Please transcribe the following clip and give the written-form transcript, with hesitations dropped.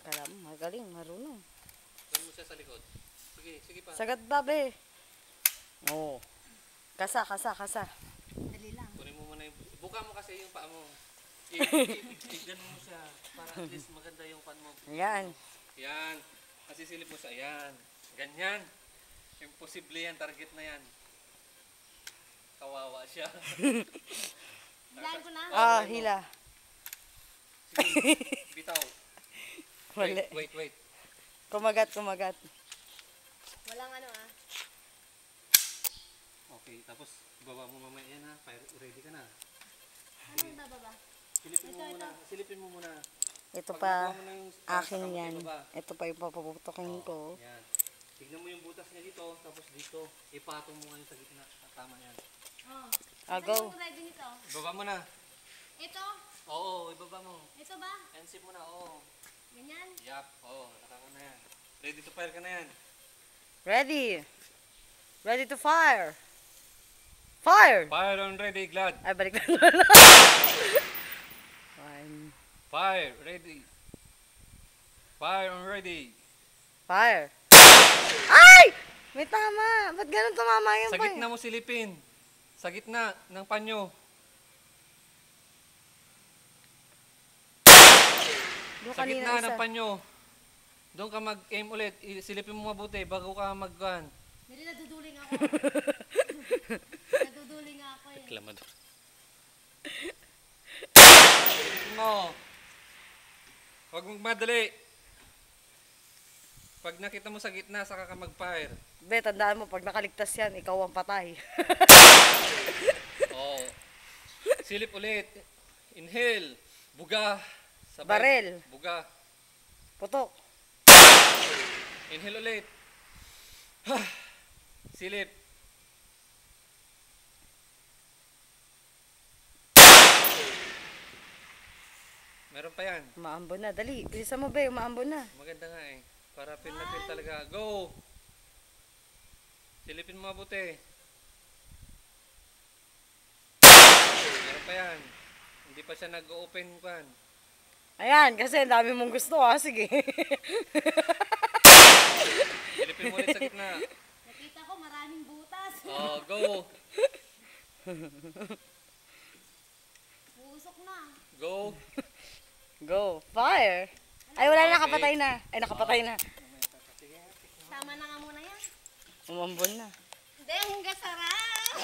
Kala mo, magaling, marunong. Saan mo siya sa likod? Sige, sige pa. Sagat babe. Oo. Kasa. Dali lang. Kunin mo muna yung... Buka mo kasi yung paa mo. Tignan mo siya para at least maganda yung pan mo. Ayan. Yan. Kasi silip mo siya. Ayan. Ganyan. Imposible yan. Target na yan. Kawawa siya. Hilaan ko na. Hila. Sige, bitaw. Wala. Wait. Kumagat. Walang ano Okay, tapos baba mo mamaya yan ha. Ready ka na. Anong bababa? Silipin mo muna. Ito Pag pa, nakuha mo na yung akin saka mo yan. ibaba. Ito pa yung papaputokin ko. Yan. Tignan mo yung butas niya dito, tapos dito. Ipatong mo ngayon sa gitna. Tama yan. Go. Anong ready nito? Ibaba mo na. Ito? Oo, ibaba mo. Ito ba? Ensip mo na, oo. Ganyan? Yap, oo. Nakaka na yan. Ready to fire ka na yan. Ready to fire. Fire! Fire on ready, glad. Ay, balik na. One. Fire, ready. Fire on ready. Fire. Ay! May tama. Ba't ganun tumama yun Sa gitna mo silipin. Sa gitna ng panyo. Doon Sa kanina gitna isa. ng panyo. Doon ka mag-aim ulit. Silipin mo mabuti bago ka mag-gun. Hindi, naduduling ako. Naduduling ako eh. Reklamado. Silipin mo. Huwag mong madali. Pag nakita mo sa gitna, saka ka mag-fire. Be, tandaan mo, pag nakaligtas yan, ikaw ang patay. Oo. Silip ulit. Inhale. Buga. Sabay. Barel. Buga. Putok. Inhale ulit. Silip. Meron pa yan. Umaambon na. Dali, bilisan mo, be. Umaambon na. Maganda nga eh. Para feel na feel talaga. Go! Silipin mo mabuti. Meron pa yan. Hindi pa siya nag-open pan. Ayan, kasi ang dami mong gusto, ha. Sige. Silipin mo ulit sa gitna. Nakita ko maraming butas. Oh, go! Puusok na. Go! Go. Fire. Ay, wala na. Nakapatay na. Ay, nakapatay na. Sama na nga muna yan. Umambon na. Hindi, hanggang sarap.